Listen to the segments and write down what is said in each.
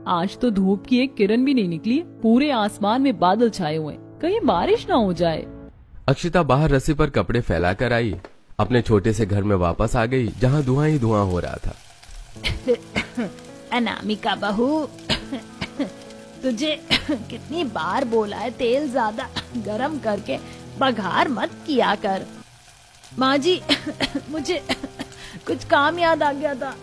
आज तो धूप की एक किरण भी नहीं निकली, पूरे आसमान में बादल छाए हुए, कहीं बारिश ना हो जाए। अक्षिता बाहर रस्सी पर कपड़े फैलाकर आई, अपने छोटे से घर में वापस आ गई जहाँ धुआं ही धुआं हो रहा था। अनामिका बहू, तुझे कितनी बार बोला है तेल ज्यादा गरम करके बघार मत किया कर। माँ जी, मुझे कुछ काम याद आ गया था।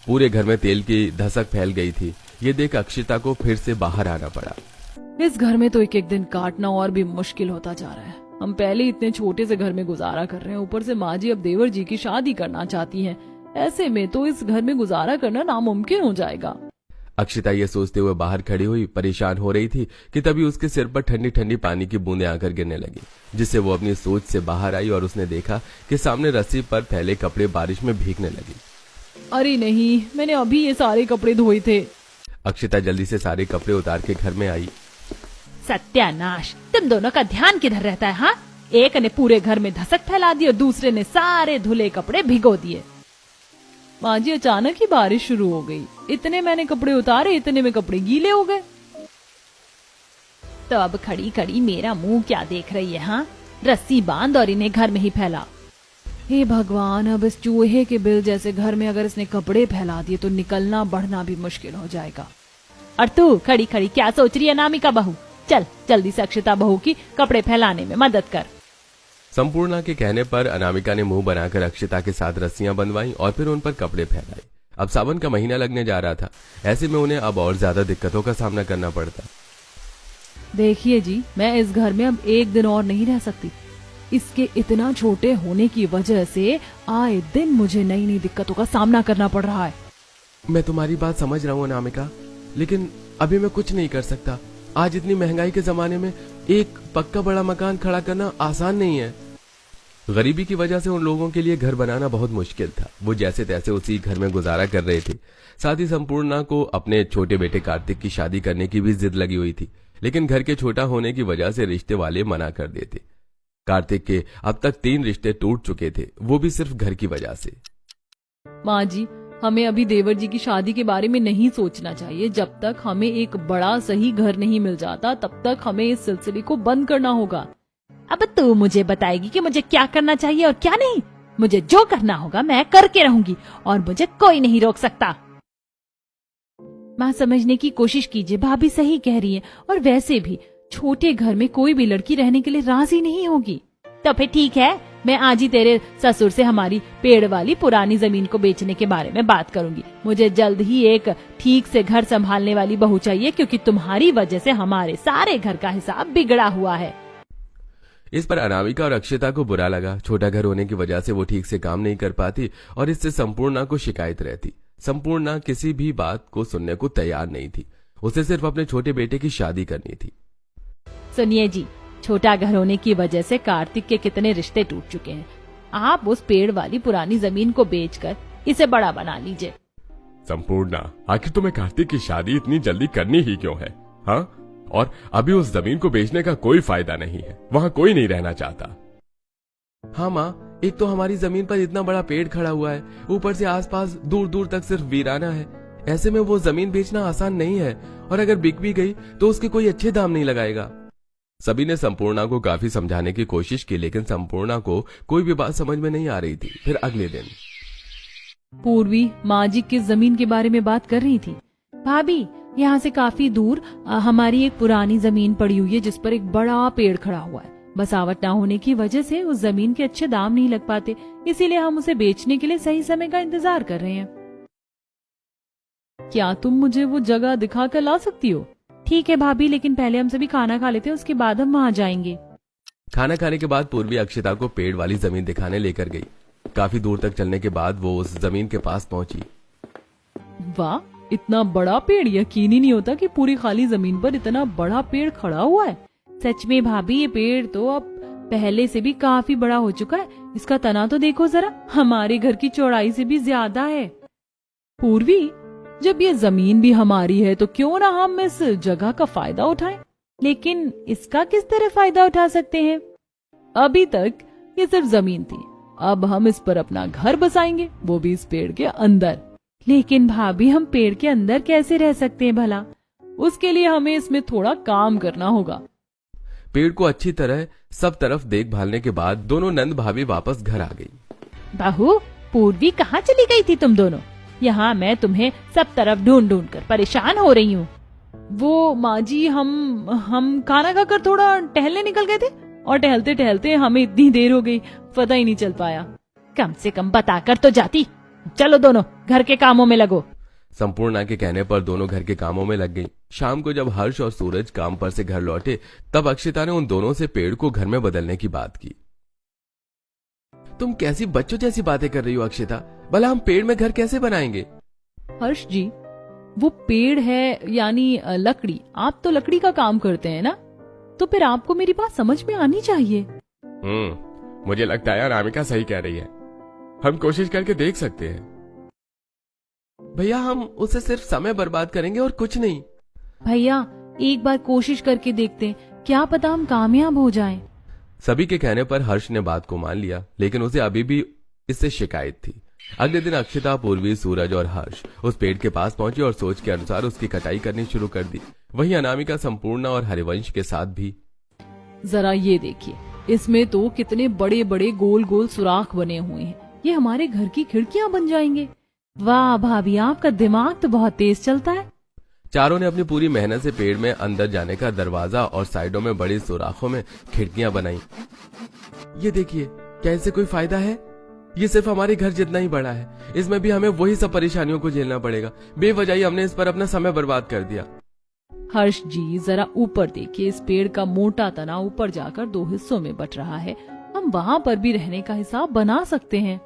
पूरे घर में तेल की धसक फैल गई थी। ये देख अक्षिता को फिर से बाहर आना पड़ा। इस घर में तो एक एक दिन काटना और भी मुश्किल होता जा रहा है। हम पहले इतने छोटे से घर में गुजारा कर रहे हैं, ऊपर से माँ जी अब देवर जी की शादी करना चाहती हैं। ऐसे में तो इस घर में गुजारा करना नामुमकिन हो जाएगा। अक्षिता ये सोचते हुए बाहर खड़ी हुई परेशान हो रही थी कि तभी उसके सिर पर ठंडी ठंडी पानी की बूंदें आकर गिरने लगी, जिससे वो अपनी सोच से बाहर आई और उसने देखा कि सामने रस्सी पर फैले कपड़े बारिश में भीगने लगे। अरे नहीं, मैंने अभी ये सारे कपड़े धोए थे। अक्षिता जल्दी से सारे कपड़े उतार के घर में आई। सत्यानाश, तुम दोनों का ध्यान किधर रहता है? हाँ, एक ने पूरे घर में धसक फैला दी और दूसरे ने सारे धुले कपड़े भिगो दिए। माँ जी, अचानक ही बारिश शुरू हो गई, इतने मैंने कपड़े उतारे, इतने में कपड़े गीले हो गए। तो अब खड़ी खड़ी मेरा मुंह क्या देख रही है? हाँ, रस्सी बांध और इन्हें घर में ही फैला। हे भगवान, अब इस चूहे के बिल जैसे घर में अगर इसने कपड़े फैला दिए तो निकलना बढ़ना भी मुश्किल हो जाएगा। और तू खड़ी खड़ी क्या सोच रही है अनामिका बहू? चल जल्दी से अक्षिता बहू की कपड़े फैलाने में मदद कर। संपूर्णा के कहने पर अनामिका ने मुंह बनाकर अक्षिता के साथ रस्सियां बंधवाई और फिर उन पर कपड़े फैलाए। अब सावन का महीना लगने जा रहा था, ऐसे में उन्हें अब और ज्यादा दिक्कतों का सामना करना पड़ता। देखिए जी, मैं इस घर में अब एक दिन और नहीं रह सकती। इसके इतना छोटे होने की वजह से आए दिन मुझे नई नई दिक्कतों का सामना करना पड़ रहा है। मैं तुम्हारी बात समझ रहा हूँ अनामिका, लेकिन अभी मैं कुछ नहीं कर सकता। आज इतनी महंगाई के जमाने में एक पक्का बड़ा मकान खड़ा करना आसान नहीं है। गरीबी की वजह से उन लोगों के लिए घर बनाना बहुत मुश्किल था। वो जैसे तैसे उसी घर में गुजारा कर रहे थे। साथ ही संपूर्णा को अपने छोटे बेटे कार्तिक की शादी करने की भी जिद लगी हुई थी, लेकिन घर के छोटा होने की वजह से रिश्ते वाले मना कर देते। कार्तिक के अब तक 3 रिश्ते टूट चुके थे, वो भी सिर्फ घर की वजह से। माँ जी, हमें अभी देवर जी की शादी के बारे में नहीं सोचना चाहिए। जब तक हमें एक बड़ा सही घर नहीं मिल जाता, तब तक हमें इस सिलसिले को बंद करना होगा। अब तू मुझे बताएगी कि मुझे क्या करना चाहिए और क्या नहीं? मुझे जो करना होगा मैं करके रहूंगी और मुझे कोई नहीं रोक सकता। माँ, समझने की कोशिश कीजिए, भाभी सही कह रही है। और वैसे भी छोटे घर में कोई भी लड़की रहने के लिए राजी नहीं होगी। तो फिर ठीक है, मैं आज ही तेरे ससुर से हमारी पेड़ वाली पुरानी जमीन को बेचने के बारे में बात करूंगी। मुझे जल्द ही एक ठीक से घर संभालने वाली बहू चाहिए, क्योंकि तुम्हारी वजह से हमारे सारे घर का हिसाब बिगड़ा हुआ है। इस पर अनामिका और अक्षिता को बुरा लगा। छोटा घर होने की वजह से वो ठीक से काम नहीं कर पाती और इससे संपूर्णा को शिकायत रहती। संपूर्णा किसी भी बात को सुनने को तैयार नहीं थी। उसे सिर्फ अपने छोटे बेटे की शादी करनी थी। सुनिए जी, छोटा घर होने की वजह से कार्तिक के कितने रिश्ते टूट चुके हैं। आप उस पेड़ वाली पुरानी जमीन को बेचकर इसे बड़ा बना लीजिए। संपूर्णा, आखिर तुम्हें कार्तिक की शादी इतनी जल्दी करनी ही क्यों है? हाँ, और अभी उस जमीन को बेचने का कोई फायदा नहीं है, वहाँ कोई नहीं रहना चाहता। हाँ माँ, एक तो हमारी जमीन पर इतना बड़ा पेड़ खड़ा हुआ है, ऊपर से आसपास दूर दूर तक सिर्फ वीराना है। ऐसे में वो जमीन बेचना आसान नहीं है, और अगर बिक भी गई तो उसके कोई अच्छे दाम नहीं लगाएगा। सभी ने संपूर्णा को काफी समझाने की कोशिश की, लेकिन संपूर्णा को कोई भी बात समझ में नहीं आ रही थी। फिर अगले दिन पूर्वी माँ जी किस जमीन के बारे में बात कर रही थी? भाभी, यहाँ से काफी दूर हमारी एक पुरानी जमीन पड़ी हुई है, जिस पर एक बड़ा पेड़ खड़ा हुआ है। बसावट ना होने की वजह से उस जमीन के अच्छे दाम नहीं लग पाते, इसीलिए हम उसे बेचने के लिए सही समय का इंतजार कर रहे हैं। क्या तुम मुझे वो जगह दिखा कर ला सकती हो? ठीक है भाभी, लेकिन पहले हम सभी खाना खा लेते हैं, उसके बाद हम वहाँ जाएंगे। खाना खाने के बाद पूर्वी अक्षिता को पेड़ वाली जमीन दिखाने लेकर गई। काफी दूर तक चलने के बाद वो उस जमीन के पास पहुंची। वाह, इतना बड़ा पेड़! यकीन ही नहीं होता कि पूरी खाली जमीन पर इतना बड़ा पेड़ खड़ा हुआ है। सच में भाभी, ये पेड़ तो अब पहले से भी काफी बड़ा हो चुका है। इसका तना तो देखो जरा, हमारे घर की चौड़ाई से भी ज्यादा है। पूर्वी, जब ये जमीन भी हमारी है तो क्यों ना हम इस जगह का फायदा उठाएं? लेकिन इसका किस तरह फायदा उठा सकते हैं? अभी तक ये सिर्फ जमीन थी, अब हम इस पर अपना घर बसाएंगे, वो भी इस पेड़ के अंदर। लेकिन भाभी हम पेड़ के अंदर कैसे रह सकते हैं भला? उसके लिए हमें इसमें थोड़ा काम करना होगा। पेड़ को अच्छी तरह सब तरफ देखभालने के बाद दोनों नंद भाभी वापस घर आ गई। बहू, पूर्वी कहाँ चली गई थी तुम दोनों? यहाँ मैं तुम्हें सब तरफ ढूंढ ढूंढ कर परेशान हो रही हूँ। वो माँ जी, हम खाना खाकर थोड़ा टहलने निकल गए थे और टहलते टहलते हमें इतनी देर हो गई, पता ही नहीं चल पाया। कम से कम बताकर तो जाती। चलो दोनों घर के कामों में लगो। संपूर्णा के कहने पर दोनों घर के कामों में लग गई। शाम को जब हर्ष और सूरज काम पर से घर लौटे तब अक्षिता ने उन दोनों से पेड़ को घर में बदलने की बात की। तुम कैसी बच्चों जैसी बातें कर रही हो अक्षिता? भला हम पेड़ में घर कैसे बनाएंगे? हर्ष जी, वो पेड़ है यानी लकड़ी, आप तो लकड़ी का काम करते हैं ना, तो फिर आपको मेरी बात समझ में आनी चाहिए। मुझे लगता है अनामिका सही कह रही है, हम कोशिश करके देख सकते हैं। भैया, हम उससे सिर्फ समय बर्बाद करेंगे और कुछ नहीं। भैया, एक बार कोशिश करके देखते हैं, क्या पता हम कामयाब हो जाएं। सभी के कहने पर हर्ष ने बात को मान लिया, लेकिन उसे अभी भी इससे शिकायत थी। अगले दिन अक्षिता, पूर्वी, सूरज और हर्ष उस पेड़ के पास पहुंचे और सोच के अनुसार उसकी कटाई करनी शुरू कर दी। वहीं अनामिका, संपूर्णा और हरिवंश के साथ भी। जरा ये देखिए, इसमें तो कितने बड़े बड़े गोल गोल सुराख बने हुए हैं, ये हमारे घर की खिड़कियां बन जाएंगे। वाह भाभी, आपका दिमाग तो बहुत तेज चलता है। चारों ने अपनी पूरी मेहनत से पेड़ में अंदर जाने का दरवाजा और साइडों में बड़ी सुराखों में खिड़कियां बनाई। ये देखिए, क्या इससे कोई फायदा है? ये सिर्फ हमारे घर जितना ही बड़ा है, इसमें भी हमें वही सब परेशानियों को झेलना पड़ेगा। बेवजह ही हमने इस पर अपना समय बर्बाद कर दिया। हर्ष जी, जरा ऊपर देखिए, इस पेड़ का मोटा तना ऊपर जाकर 2 हिस्सों में बट रहा है। हम वहाँ पर भी रहने का हिसाब बना सकते हैं।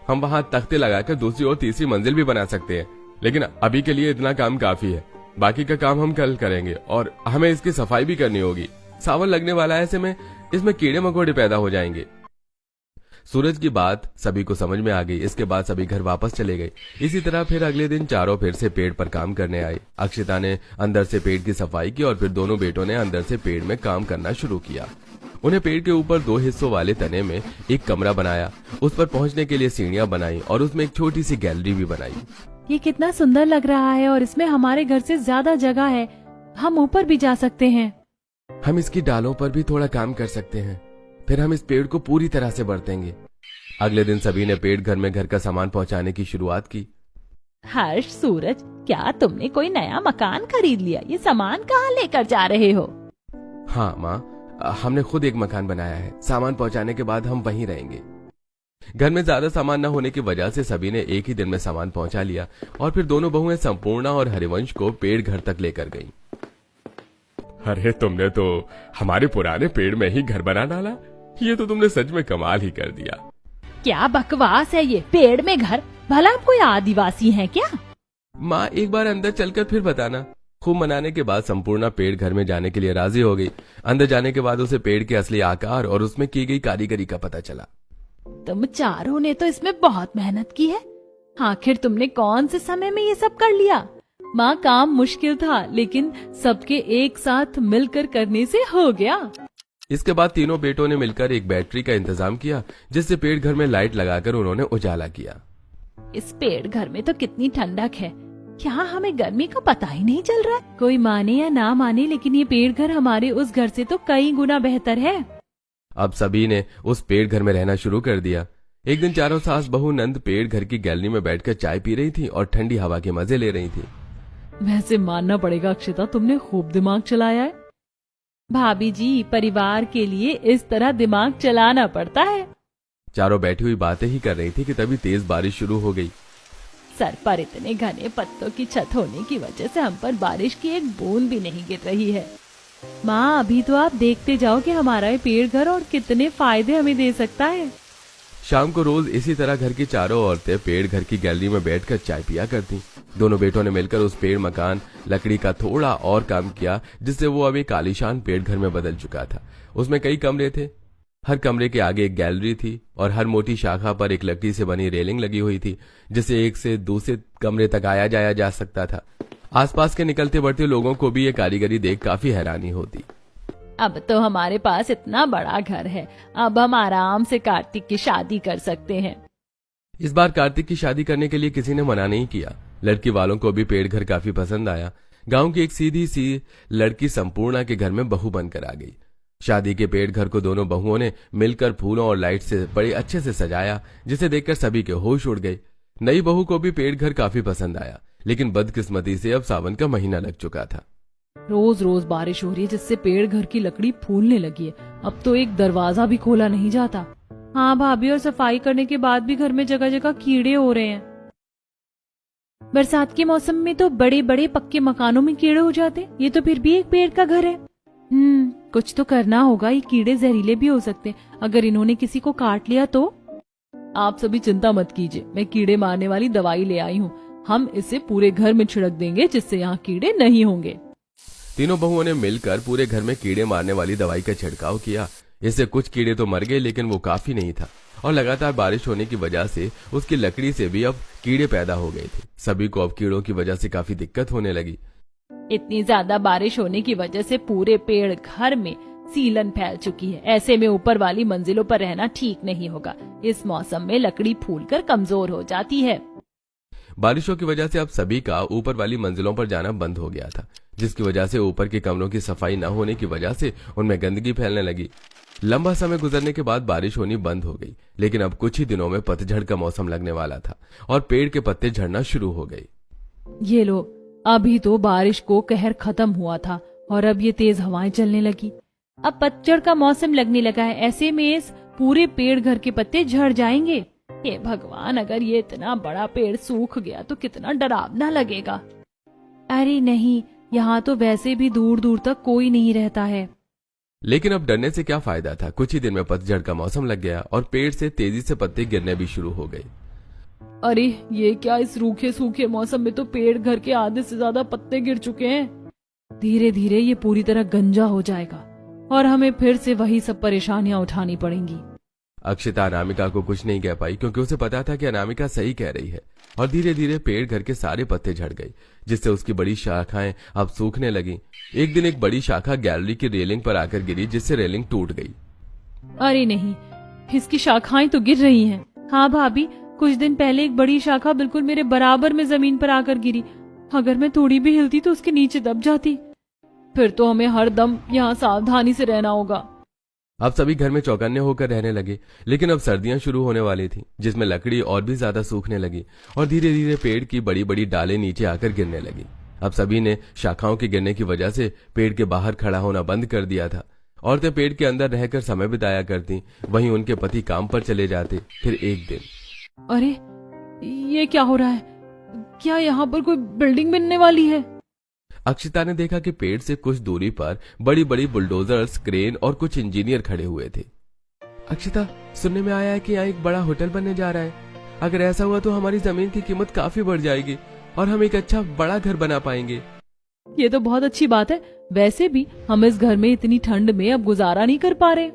हम वहाँ तख्ते लगाकर दूसरी और तीसरी मंजिल भी बना सकते हैं, लेकिन अभी के लिए इतना काम काफी है। बाकी का काम हम कल करेंगे और हमें इसकी सफाई भी करनी होगी। सावन लगने वाला है, ऐसे में इसमें कीड़े मकोड़े पैदा हो जाएंगे। सूरज की बात सभी को समझ में आ गई। इसके बाद सभी घर वापस चले गए। इसी तरह फिर अगले दिन चारों फिर से पेड़ पर काम करने आए। अक्षिता ने अंदर से पेड़ की सफाई की और फिर दोनों बेटों ने अंदर से पेड़ में काम करना शुरू किया। उन्हें पेड़ के ऊपर 2 हिस्सों वाले तने में एक कमरा बनाया, उस पर पहुंचने के लिए सीढ़ियां बनाई और उसमें एक छोटी सी गैलरी भी बनाई। ये कितना सुंदर लग रहा है और इसमें हमारे घर से ज्यादा जगह है, हम ऊपर भी जा सकते हैं। हम इसकी डालों पर भी थोड़ा काम कर सकते हैं, फिर हम इस पेड़ को पूरी तरह से बरतेंगे। अगले दिन सभी ने पेड़ घर में घर का सामान पहुंचाने की शुरुआत की। हर्ष, सूरज, क्या तुमने कोई नया मकान खरीद लिया? ये सामान कहाँ लेकर जा रहे हो? हाँ माँ, हमने खुद एक मकान बनाया है। सामान पहुंचाने के बाद हम वहीं रहेंगे। घर में ज्यादा सामान न होने की वजह से सभी ने एक ही दिन में सामान पहुंचा लिया और फिर दोनों बहुएं संपूर्णा और हरिवंश को पेड़ घर तक लेकर गईं। अरे, तुमने तो हमारे पुराने पेड़ में ही घर बना डाला। ये तो तुमने सच में कमाल ही कर दिया। क्या बकवास है ये, पेड़ में घर? भला आप कोई आदिवासी हैं क्या? माँ, एक बार अंदर चलकर फिर बताना। खूब मनाने के बाद संपूर्णा पेड़ घर में जाने के लिए राजी हो गई। अंदर जाने के बाद उसे पेड़ के असली आकार और उसमें की गई कारीगरी का पता चला। तुम चारों ने तो इसमें बहुत मेहनत की है। आखिर तुमने कौन से समय में ये सब कर लिया? माँ, काम मुश्किल था, लेकिन सबके एक साथ मिलकर करने से हो गया। इसके बाद तीनों बेटों ने मिलकर एक बैटरी का इंतजाम किया, जिससे पेड़ घर में लाइट लगाकर उन्होंने उजाला किया। इस पेड़ घर में तो कितनी ठंडक है, क्या हमें गर्मी का पता ही नहीं चल रहा? कोई माने या ना माने, लेकिन ये पेड़ घर हमारे उस घर से तो कई गुना बेहतर है। अब सभी ने उस पेड़ घर में रहना शुरू कर दिया। एक दिन चारों सास बहू नंद पेड़ घर की गैलरी में बैठकर चाय पी रही थी और ठंडी हवा के मजे ले रही थी। वैसे मानना पड़ेगा अक्षिता, तुमने खूब दिमाग चलाया है। भाभी जी, परिवार के लिए इस तरह दिमाग चलाना पड़ता है। चारों बैठी हुई बातें ही कर रही थी कि तभी तेज बारिश शुरू हो गई। सर पर इतने घने पत्तों की छत होने की वजह से हम पर बारिश की एक बूंद भी नहीं गिर रही है। माँ, अभी तो आप देखते जाओ कि हमारा ये पेड़ घर और कितने फायदे हमें दे सकता है। शाम को रोज इसी तरह घर की चारों औरतें पेड़ घर की गैलरी में बैठकर चाय पिया करती। दोनों बेटों ने मिलकर उस पेड़ मकान लकड़ी का थोड़ा और काम किया, जिससे वो अब एक आलीशान पेड़ घर में बदल चुका था। उसमें कई कमरे थे। हर कमरे के आगे एक गैलरी थी और हर मोटी शाखा पर एक लकड़ी से बनी रेलिंग लगी हुई थी, जिससे एक से दूसरे कमरे तक आया जाया जा सकता था। आसपास के निकलते बढ़ते लोगों को भी ये कारीगरी देख काफी हैरानी होती। अब तो हमारे पास इतना बड़ा घर है, अब हम आराम से कार्तिक की शादी कर सकते हैं। इस बार कार्तिक की शादी करने के लिए किसी ने मना नहीं किया। लड़की वालों को भी पेड़ घर काफी पसंद आया। गांव की एक सीधी सी लड़की संपूर्णा के घर में बहू बनकर आ गई। शादी के पेड़ घर को दोनों बहुओं ने मिलकर फूलों और लाइट से बड़े अच्छे से सजाया, जिसे देखकर सभी के होश उड़ गए। नई बहू को भी पेड़ घर काफी पसंद आया, लेकिन बदकिस्मती से अब सावन का महीना लग चुका था। रोज रोज बारिश हो रही है, जिससे पेड़ घर की लकड़ी फूलने लगी है। अब तो एक दरवाजा भी खोला नहीं जाता। हाँ भाभी, और सफाई करने के बाद भी घर में जगह जगह कीड़े हो रहे हैं। बरसात के मौसम में तो बड़े बड़े पक्के मकानों में कीड़े हो जाते। ये तो फिर भी एक पेड़ का घर है। कुछ तो करना होगा। ये कीड़े जहरीले भी हो सकते। अगर इन्होंने किसी को काट लिया तो? आप सभी चिंता मत कीजिए, मैं कीड़े मारने वाली दवाई ले आई हूँ। हम इसे पूरे घर में छिड़क देंगे, जिससे यहाँ कीड़े नहीं होंगे। तीनों बहुओं ने मिलकर पूरे घर में कीड़े मारने वाली दवाई का छिड़काव किया। इससे कुछ कीड़े तो मर गए, लेकिन वो काफी नहीं था, और लगातार बारिश होने की वजह से उसकी लकड़ी से भी अब कीड़े पैदा हो गए थे। सभी को अब कीड़ों की वजह से काफी दिक्कत होने लगी। इतनी ज्यादा बारिश होने की वजह से पूरे पेड़ घर में सीलन फैल चुकी है। ऐसे में ऊपर वाली मंजिलों पर रहना ठीक नहीं होगा। इस मौसम में लकड़ी फूलकर कमजोर हो जाती है। बारिशों की वजह से अब सभी का ऊपर वाली मंजिलों पर जाना बंद हो गया था, जिसकी वजह से ऊपर के कमरों की सफाई न होने की वजह से उनमें गंदगी फैलने लगी। लंबा समय गुजरने के बाद बारिश होनी बंद हो गई, लेकिन अब कुछ ही दिनों में पतझड़ का मौसम लगने वाला था और पेड़ के पत्ते झड़ना शुरू हो गए। ये लो, अभी तो बारिश को कहर खत्म हुआ था और अब ये तेज हवाएं चलने लगी। अब पतझड़ का मौसम लगने लगा है। ऐसे में इस पूरे पेड़ घर के पत्ते झड़ जाएंगे। हे भगवान, अगर ये इतना बड़ा पेड़ सूख गया तो कितना डरावना लगेगा। अरे नहीं, यहाँ तो वैसे भी दूर दूर तक कोई नहीं रहता है। लेकिन अब डरने से क्या फायदा था। कुछ ही दिन में पतझड़ का मौसम लग गया और पेड़ से तेजी से पत्ते गिरने भी शुरू हो गए। अरे ये क्या, इस रूखे सूखे मौसम में तो पेड़ घर के आधे से ज्यादा पत्ते गिर चुके हैं। धीरे धीरे ये पूरी तरह गंजा हो जाएगा और हमें फिर से वही सब परेशानियां उठानी पड़ेंगी। अक्षिता अनामिका को कुछ नहीं कह पाई, क्योंकि उसे पता था कि अनामिका सही कह रही है। और धीरे धीरे पेड़ घर के सारे पत्ते झड़ गए, जिससे उसकी बड़ी शाखाएं अब सूखने लगी। एक दिन एक बड़ी शाखा गैलरी की रेलिंग पर आकर गिरी, जिससे रेलिंग टूट गई। अरे नहीं, इसकी शाखाएं तो गिर रही हैं। हाँ भाभी, कुछ दिन पहले एक बड़ी शाखा बिल्कुल मेरे बराबर में जमीन पर आकर गिरी। अगर मैं थोड़ी भी हिलती तो उसके नीचे दब जाती। फिर तो हमें हर दम यहाँ सावधानी से रहना होगा। अब सभी घर में चौकन्ने होकर रहने लगे, लेकिन अब सर्दियां शुरू होने वाली थी, जिसमें लकड़ी और भी ज्यादा सूखने लगी और धीरे धीरे पेड़ की बड़ी बड़ी डालें नीचे आकर गिरने लगी। अब सभी ने शाखाओं के गिरने की वजह से पेड़ के बाहर खड़ा होना बंद कर दिया था। औरतें पेड़ के अंदर रहकर समय बिताया करती, वहीं उनके पति काम पर चले जाते। फिर एक दिन, अरे ये क्या हो रहा है? क्या यहाँ पर कोई बिल्डिंग बनने वाली है? अक्षिता ने देखा कि पेड़ से कुछ दूरी पर बड़ी बड़ी बुलडोजर्स, क्रेन और कुछ इंजीनियर खड़े हुए थे। अक्षिता, सुनने में आया है कि यहाँ एक बड़ा होटल बनने जा रहा है। अगर ऐसा हुआ तो हमारी जमीन की कीमत काफी बढ़ जाएगी और हम एक अच्छा बड़ा घर बना पाएंगे। ये तो बहुत अच्छी बात है। वैसे भी हम इस घर में इतनी ठंड में अब गुजारा नहीं कर पा रहे।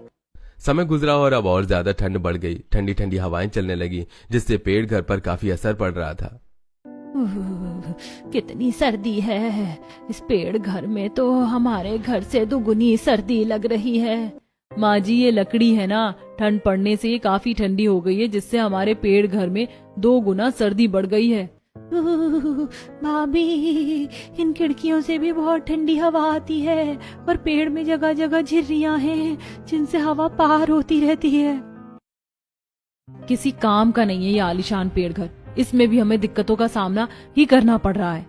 समय गुजरा और अब और ज्यादा ठंड बढ़ गई। ठंडी ठंडी हवाएं चलने लगी, जिससे पेड़ घर पर काफी असर पड़ रहा था। कितनी सर्दी है। इस पेड़ घर में तो हमारे घर से दुगुनी सर्दी लग रही है। माँ जी, ये लकड़ी है ना, ठंड पड़ने से ये काफी ठंडी हो गई है, जिससे हमारे पेड़ घर में 2 गुना सर्दी बढ़ गई है। भाभी, इन खिड़कियों से भी बहुत ठंडी हवा आती है और पेड़ में जगह जगह झिर्रियां हैं, जिनसे हवा पार होती रहती है। किसी काम का नहीं है ये आलीशान पेड़ घर। इसमें भी हमें दिक्कतों का सामना ही करना पड़ रहा है।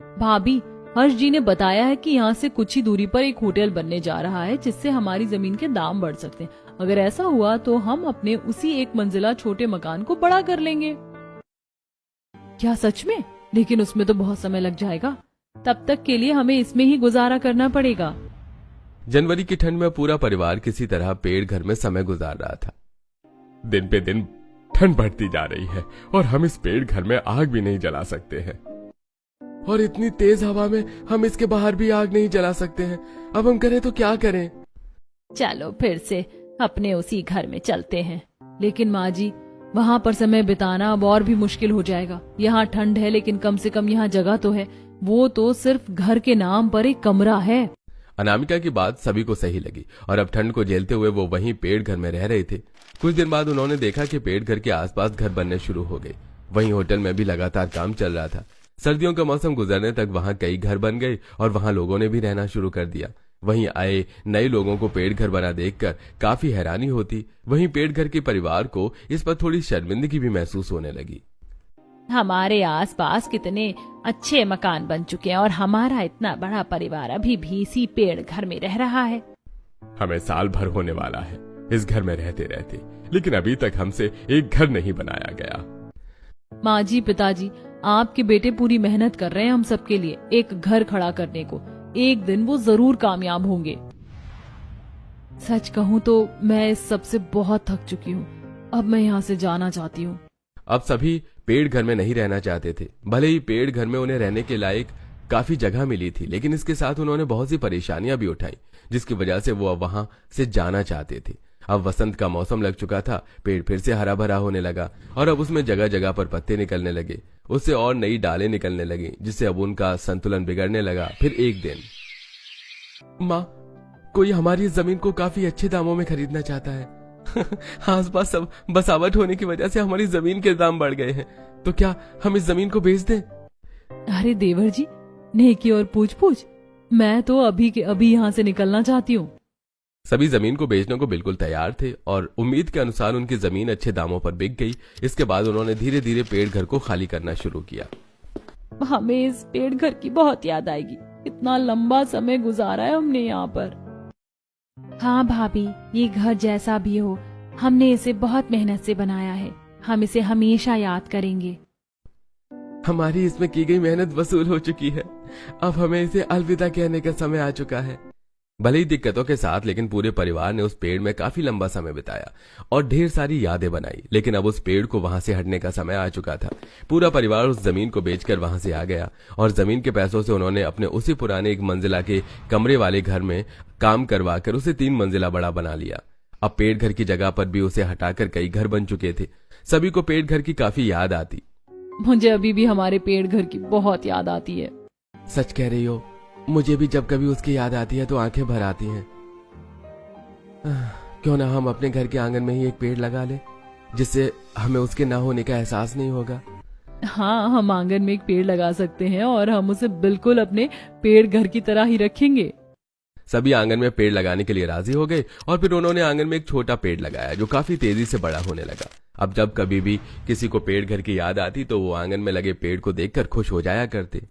भाभी, हर्ष जी ने बताया है कि यहाँ से कुछ ही दूरी पर एक होटल बनने जा रहा है, जिससे हमारी जमीन के दाम बढ़ सकते हैं। अगर ऐसा हुआ तो हम अपने उसी 1 मंजिला छोटे मकान को बड़ा कर लेंगे। क्या सच में? लेकिन उसमें तो बहुत समय लग जाएगा। तब तक के लिए हमें इसमें ही गुजारा करना पड़ेगा। जनवरी की ठंड में पूरा परिवार किसी तरह पेड़ घर में समय गुजार रहा था। दिन पे दिन ठंड बढ़ती जा रही है और हम इस पेड़ घर में आग भी नहीं जला सकते हैं, और इतनी तेज हवा में हम इसके बाहर भी आग नहीं जला सकते हैं। अब हम करें तो क्या करें? चलो फिर से अपने उसी घर में चलते हैं। लेकिन माँ जी, वहाँ पर समय बिताना अब और भी मुश्किल हो जाएगा। यहाँ ठंड है, लेकिन कम से कम यहाँ जगह तो है। वो तो सिर्फ घर के नाम पर एक कमरा है। अनामिका की बात सभी को सही लगी और अब ठंड को झेलते हुए वो वहीं पेड़ घर में रह रहे थे। कुछ दिन बाद उन्होंने देखा कि पेड़ घर के आसपास घर बनने शुरू हो गए। वहीं होटल में भी लगातार काम चल रहा था। सर्दियों का मौसम गुजरने तक वहां कई घर बन गए और वहां लोगों ने भी रहना शुरू कर दिया। वहीं आए नए लोगों को पेड़ घर बना देखकर काफी हैरानी होती। वहीं पेड़ घर के परिवार को इस पर थोड़ी शर्मिंदगी भी महसूस होने लगी। हमारे आसपास कितने अच्छे मकान बन चुके हैं और हमारा इतना बड़ा परिवार अभी भी इसी पेड़ घर में रह रहा है। हमें साल भर होने वाला है इस घर में रहते रहते, लेकिन अभी तक हमसे एक घर नहीं बनाया गया। माँ जी, पिताजी, आपके बेटे पूरी मेहनत कर रहे हैं हम सबके लिए एक घर खड़ा करने को। एक दिन वो जरूर कामयाब होंगे। सच कहूँ तो मैं इस सब से बहुत थक चुकी हूँ। अब मैं यहाँ से जाना चाहती हूँ। अब सभी पेड़ घर में नहीं रहना चाहते थे। भले ही पेड़ घर में उन्हें रहने के लायक काफी जगह मिली थी, लेकिन इसके साथ उन्होंने बहुत सी परेशानियां भी उठाई, जिसकी वजह से वो अब वहां से जाना चाहते थे। अब वसंत का मौसम लग चुका था। पेड़ फिर से हरा भरा होने लगा और अब उसमें जगह जगह पर पत्ते निकलने लगे। उससे और नई डालें निकलने लगी, जिससे अब उनका संतुलन बिगड़ने लगा। फिर एक दिन, माँ, कोई हमारी जमीन को काफी अच्छे दामों में खरीदना चाहता है। आसपास सब बसावट होने की वजह से हमारी जमीन के दाम बढ़ गए हैं, तो क्या हम इस जमीन को बेच दें? अरे देवर जी, नेकी और पूछ पूछ, मैं तो अभी के अभी यहाँ से निकलना चाहती हूँ। सभी जमीन को बेचने को बिल्कुल तैयार थे और उम्मीद के अनुसार उनकी जमीन अच्छे दामों पर बिक गई। इसके बाद उन्होंने धीरे धीरे पेड़ घर को खाली करना शुरू किया। हमें इस पेड़ घर की बहुत याद आएगी। इतना लंबा समय गुजारा है हमने यहाँ पर। हाँ भाभी, ये घर जैसा भी हो, हमने इसे बहुत मेहनत से बनाया है। हम इसे हमेशा याद करेंगे। हमारी इसमें की गई मेहनत वसूल हो चुकी है। अब हमें इसे अलविदा कहने का समय आ चुका है। भले ही दिक्कतों के साथ, लेकिन पूरे परिवार ने उस पेड़ में काफी लंबा समय बिताया और ढेर सारी यादें बनाई। लेकिन अब उस पेड़ को वहां से हटने का समय आ चुका था। पूरा परिवार उस जमीन को बेचकर वहां से आ गया और जमीन के पैसों से उन्होंने अपने उसी पुराने 1 मंजिला के कमरे वाले घर में काम करवाकर उसे 3 मंजिला बड़ा बना लिया। अब पेड़ घर की जगह पर भी उसे हटाकर कई घर बन चुके थे। सभी को पेड़ घर की काफी याद आती। मुझे अभी भी हमारे पेड़ घर की बहुत याद आती है। सच कह रही हो, मुझे भी जब कभी उसकी याद आती है तो आंखें भर आती हैं। क्यों ना हम अपने घर के आंगन में ही एक पेड़ लगा ले, जिससे हमें उसके ना होने का एहसास नहीं होगा। हाँ, हम आंगन में एक पेड़ लगा सकते हैं और हम उसे बिल्कुल अपने पेड़ घर की तरह ही रखेंगे। सभी आंगन में पेड़ लगाने के लिए राजी हो गए और फिर उन्होंने आंगन में एक छोटा पेड़ लगाया जो काफी तेजी से बड़ा होने लगा। अब जब कभी भी किसी को पेड़ घर की याद आती तो वो आंगन में लगे पेड़ को देखकर खुश हो जाया करते।